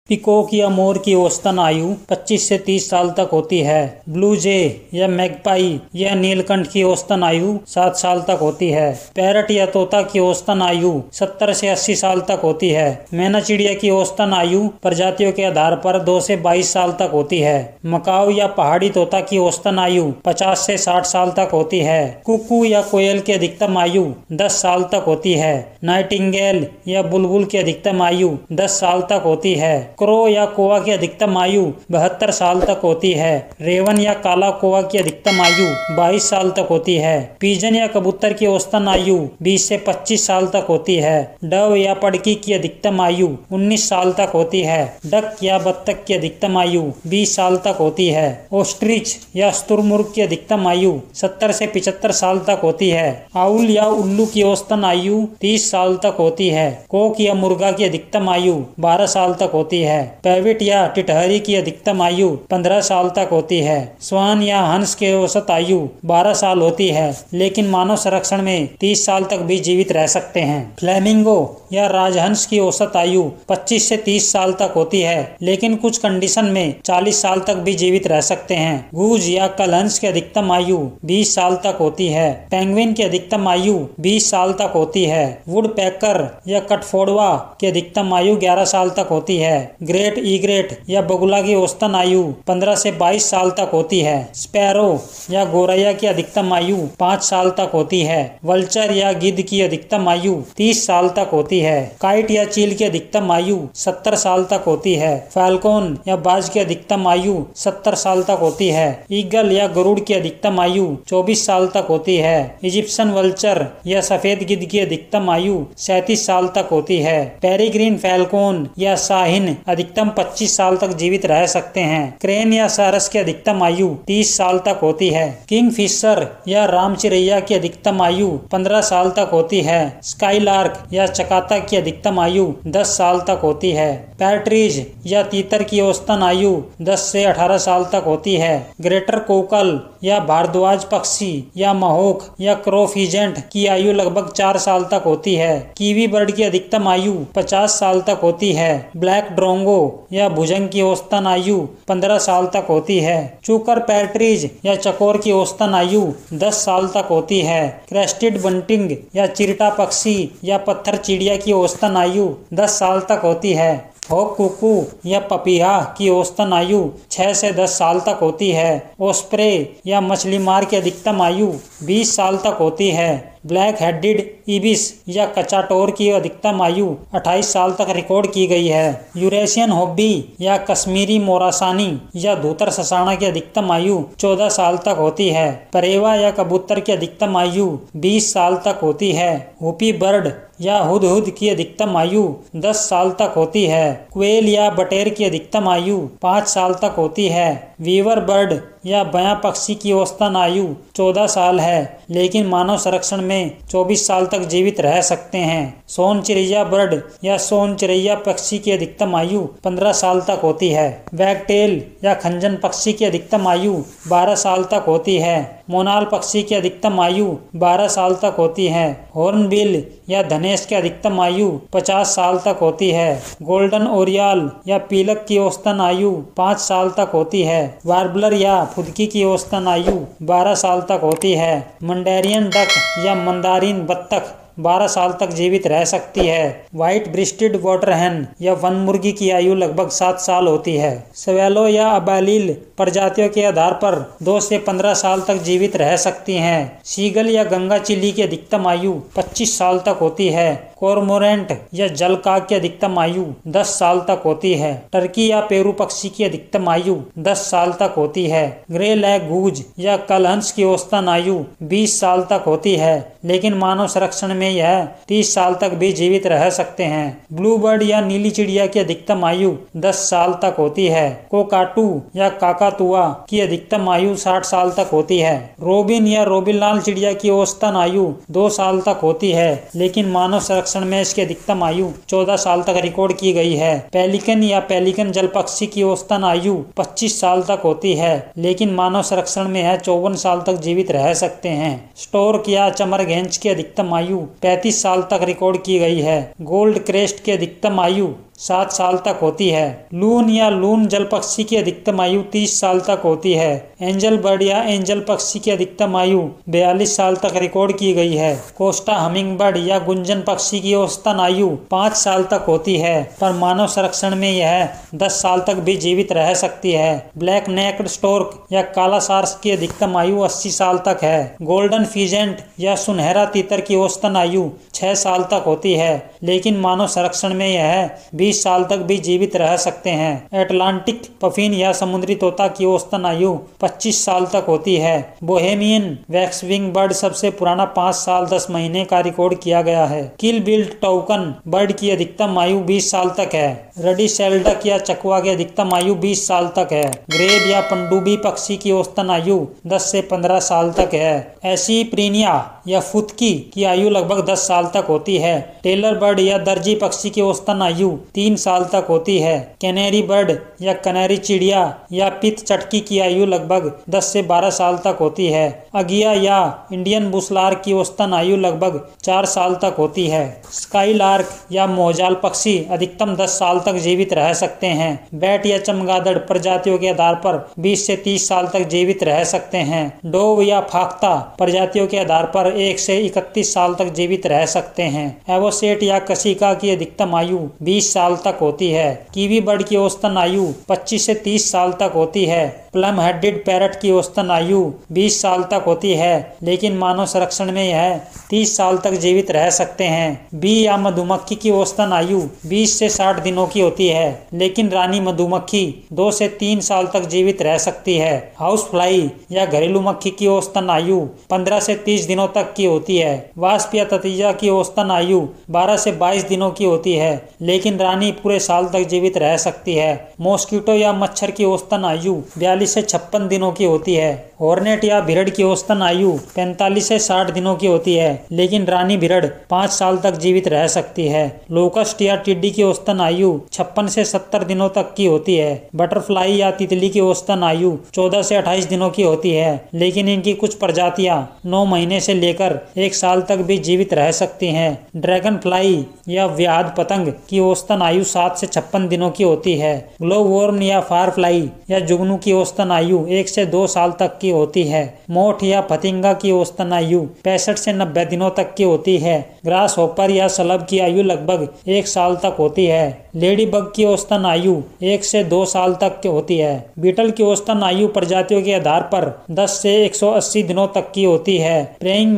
Peacock या मोर की औसतन आयु 25 से 30 साल तक होती है। ब्लू जे या मैगपाई या नीलकंठ की औसतन आयु 7 साल तक होती है। पैरट या तोता की औसतन आयु 70 से 80 साल तक होती है। मैना चिड़िया की औसतन आयु प्रजातियों के आधार पर 2 से 22 साल तक होती है। मकाऊ या पहाड़ी तोता की औसतन आयु 50 से 60 साल तक होती है। कुक्कू या कोयल की अधिकतम आयु 10 साल तक होती है। नाइटिंगेल या बुलबुल की अधिकतम आयु 10 साल तक होती है। क्रो या कौवा की अधिकतम आयु 72 साल तक होती है। रेवन या काला कौवा की अधिकतम आयु 22 साल तक होती है। पीजन या कबूतर की औसतन आयु 20 से 25 साल तक होती है। डव या पड़की की अधिकतम आयु 19 साल तक होती है। डक या बत्तख की अधिकतम आयु 20 साल तक होती है। ऑस्ट्रिच या शुतुरमुर्ग की अधिकतम आयु 70 से 75 साल तक होती है। आउल या उल्लू की औसतन आयु 30 साल तक होती है। कोक या मुर्गा की अधिकतम आयु 12 साल तक होती है। पैविट या टिटहरी की अधिकतम आयु 15 साल तक होती है। स्वान या हंस की औसत आयु 12 साल होती है, लेकिन मानव संरक्षण में 30 साल तक भी जीवित रह सकते हैं। फ्लेमिंगो या राजहंस की औसत आयु 25 से 30 साल तक होती है, लेकिन कुछ कंडीशन में 40 साल तक भी जीवित रह सकते हैं। गूज या कलहंस की अधिकतम आयु 20 साल तक होती है। पेंगुइन की अधिकतम आयु 20 साल तक होती है। वुडपेकर या कटफोड़वा की अधिकतम आयु 11 साल तक होती है। ग्रेट ईग्रेट या बगुला की औसतन आयु 15 से 22 साल तक होती है। स्पैरो या गौरैया की अधिकतम आयु 5 साल तक होती है। वल्चर या गिद्ध की अधिकतम आयु 30 साल तक होती है। काइट या चील की अधिकतम आयु 70 साल तक होती है। फाल्कोन या बाज की अधिकतम आयु 70 साल तक होती है। ईगल या गरुड़ की अधिकतम आयु 24 साल तक होती है। इजिप्शियन वल्चर या सफेद गिद्ध की अधिकतम आयु 37 साल तक होती है। पेरिग्रीन फैल्कोन या शाहीन अधिकतम 25 साल तक जीवित रह सकते हैं। क्रेन या सारस की अधिकतम आयु 30 साल तक होती है। किंगफिशर या राम चिरैया की अधिकतम आयु 15 साल तक होती है। स्काईलार्क या चकाता की अधिकतम आयु 10 साल तक होती है। पैट्रिज या तीतर की औसतन आयु 10 से 18 साल तक होती है। ग्रेटर कोकल या भारद्वाज पक्षी या महोक या क्रोफिजेंट की आयु लगभग 4 साल तक होती है। कीवी बर्ड की अधिकतम आयु 50 साल तक होती है। ब्लैक ड्रोंगो या भुजंग की औसतन आयु 15 साल तक होती है। चूकर पैट्रिज या चकोर की औसतन आयु 10 साल तक होती है। क्रेस्टेड बंटिंग या चिरटा पक्षी या पत्थर चिड़िया की औसतन आयु 10 साल तक होती है। हॉक कुकू या पपीहा की औसतन आयु 6 से 10 साल तक होती है। ओस्प्रे या मछली मार की अधिकतम आयु 20 साल तक होती है। ब्लैक हेडेड इबिस या कचाटोर की अधिकतम आयु 28 साल तक रिकॉर्ड की गई है। यूरेशियन हॉबी या कश्मीरी मोरासानी या धूतर ससाना की अधिकतम आयु 14 साल तक होती है। परेवा या कबूतर की अधिकतम आयु 20 साल तक होती है। हुपी बर्ड या हुदहुद की अधिकतम आयु 10 साल तक होती है। क्वेल या बटेर की अधिकतम आयु 5 साल तक होती है। वीवर बर्ड या बया पक्षी की औसतन आयु 14 साल है, लेकिन मानव संरक्षण में 24 साल तक जीवित रह सकते हैं। सोन चिरैया बर्ड या सोन चिरैया पक्षी की अधिकतम आयु 15 साल तक होती है। वैगटेल या खंजन पक्षी की अधिकतम आयु 12 साल तक होती है। मोनाल पक्षी की अधिकतम आयु 12 साल तक होती है। हॉर्नबिल या धनेश की अधिकतम आयु 50 साल तक होती है। गोल्डन ओरियाल या पीलक की औसतन आयु 5 साल तक होती है। वार्बलर या फुदकी की औसतन आयु 12 साल तक होती है। मंडेरियन डक या मंदारिन बत्तख 12 साल तक जीवित रह सकती है। व्हाइट ब्रेस्टेड वाटर हैन या वन मुर्गी की आयु लगभग 7 साल होती है। स्वेलो या अबालील प्रजातियों के आधार पर 2 से 15 साल तक जीवित रह सकती हैं। सीगल या गंगा चिल्ली की अधिकतम आयु 25 साल तक होती है। कॉर्मोरेंट या जलकाग की अधिकतम आयु 10 साल तक होती है। टर्की या पेरू पक्षी की अधिकतम आयु 10 साल तक होती है। ग्रे लैग गूज या कलहंस की औसतन आयु 20 साल तक होती है, लेकिन मानव संरक्षण में यह 30 साल तक भी जीवित रह सकते हैं। ब्लू बर्ड या नीली चिड़िया की अधिकतम आयु 10 साल तक होती है। कोकाटू या काकातुआ की अधिकतम आयु 60 साल तक होती है। रोबिन या रोबिनलाल चिड़िया की औसतन आयु 2 साल तक होती है, लेकिन मानव संरक्षण में इसकी अधिकतम आयु 14 साल तक रिकॉर्ड की गई है। पेलिकन या पेलिकन जल पक्षी की औसतन आयु 25 साल तक होती है, लेकिन मानव संरक्षण में यह 54 साल तक जीवित रह सकते हैं। स्टोर्क या चमरघेंच की अधिकतम आयु 35 साल तक रिकॉर्ड की गई है। गोल्ड क्रेस्ट की अधिकतम आयु 7 साल तक होती है। लून या लून जल पक्षी की अधिकतम आयु 30 साल तक होती है। एंजल बर्ड या एंजल पक्षी की अधिकतम आयु 42 साल तक रिकॉर्ड की गई है। कोस्टा हमिंग बर्ड या गुंजन पक्षी की औसतन आयु 5 साल तक होती है, पर मानव संरक्षण में यह 10 साल तक भी जीवित रह सकती है। ब्लैक नेक्ड स्टोर्क या काला सार्स की अधिकतम आयु 80 साल तक है। गोल्डन फीजेंट या सुनहरा तीतर की औसतन आयु 6 साल तक होती है, लेकिन मानव संरक्षण में यह 20 साल तक भी जीवित रह सकते हैं। एटलांटिक पफिन या समुद्री तोता की औसतन आयु 25 साल तक होती है। बोहेमियन वैक्सविंग बर्ड सबसे पुराना 5 साल 10 महीने का रिकॉर्ड किया गया है। किल बिल्ड टोकन बर्ड की अधिकतम आयु 20 साल तक है। रडी शेल्डक या चकवा की अधिकतम आयु 20 साल तक है। ग्रेब या पनडुब्बी पक्षी की औसतन आयु 10 से 15 साल तक है। एसीप्रीनिया या फुदकी की आयु लगभग 10 साल तक होती है। टेलर बर्ड या दर्जी पक्षी की औसतन आयु 3 साल तक होती है। कैनेरी बर्ड या कनेरी चिड़िया या पित चटकी की आयु लगभग 10 से 12 साल तक होती है। अगिया या इंडियन बुसलार की औसतन आयु लगभग 4 साल तक होती है। स्काईलार्क या मोहजाल पक्षी अधिकतम 10 साल तक जीवित रह सकते हैं। बैट या चमगादड़ प्रजातियों के आधार पर 20 से 30 साल तक जीवित रह सकते हैं। डोव या फाख्ता प्रजातियों के आधार पर 1 से 31 साल तक जीवित रह सकते हैं। एवोसेट या कशिका की अधिकतम आयु 20 साल तक होती है। कीवी बर्ड की औसतन आयु 25 से 30 साल तक होती है। प्लम हेडेड पैरट की औसतन आयु 20 साल तक होती है, लेकिन मानव संरक्षण में यह 30 साल तक जीवित रह सकते हैं। बी या मधुमक्खी की औसतन आयु 20 से 60 दिनों की होती है, लेकिन रानी मधुमक्खी 2 से 3 साल तक जीवित रह सकती है। हाउस फ्लाई या घरेलू मक्खी की औसतन आयु 15 से 30 दिनों तक की होती है। वास्प या ततैया की औसतन आयु 12 से 22 दिनों की होती है, लेकिन रानी पूरे साल तक जीवित रह सकती है। मॉस्किटो या मच्छर की औसतन आयु 42 से 56 दिनों की होती है। हॉर्नेट या भिरड़ की औसतन आयु 45 से 60 दिनों की होती है, लेकिन रानी भिरड़ 5 साल तक जीवित रह सकती है। लोकस्ट या टिड्डी की औसतन आयु 56 से 70 दिनों तक की होती है। बटरफ्लाई या तितली की औसतन आयु 14 से 28 दिनों की होती है, लेकिन इनकी कुछ प्रजातियां 9 महीने से लेकर 1 साल तक भी जीवित रह सकती हैं। ड्रैगन फ्लाई या व्याध पतंग की औसतन आयु 7 से 56 दिनों की होती है। ग्लोववर्म या फायर फ्लाई या जुगनू की औसतन आयु 1 से 2 साल तक की होती है। मोठ या फतिंगा की औसतन आयु 65 से 90 दिनों तक की होती है। ग्रास हॉपर या सलब की आयु लगभग 1 साल तक होती है। लेडी बग की औसतन आयु 1 से 2 साल तक की होती है। बीटल की औसतन आयु प्रजातियों के आधार पर 10 से 180 दिनों तक की होती है। प्रेइंग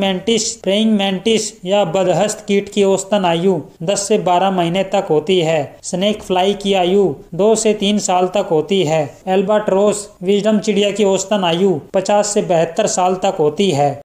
मैंटिस या बदहस्त कीट की औसतन आयु 10 से 12 महीने तक होती है। स्नेक फ्लाई की आयु 2 से 3 साल तक होती है। एल्बाट्रोस विजडम चिड़िया की औसतन आयु 50 से 72 साल तक होती है।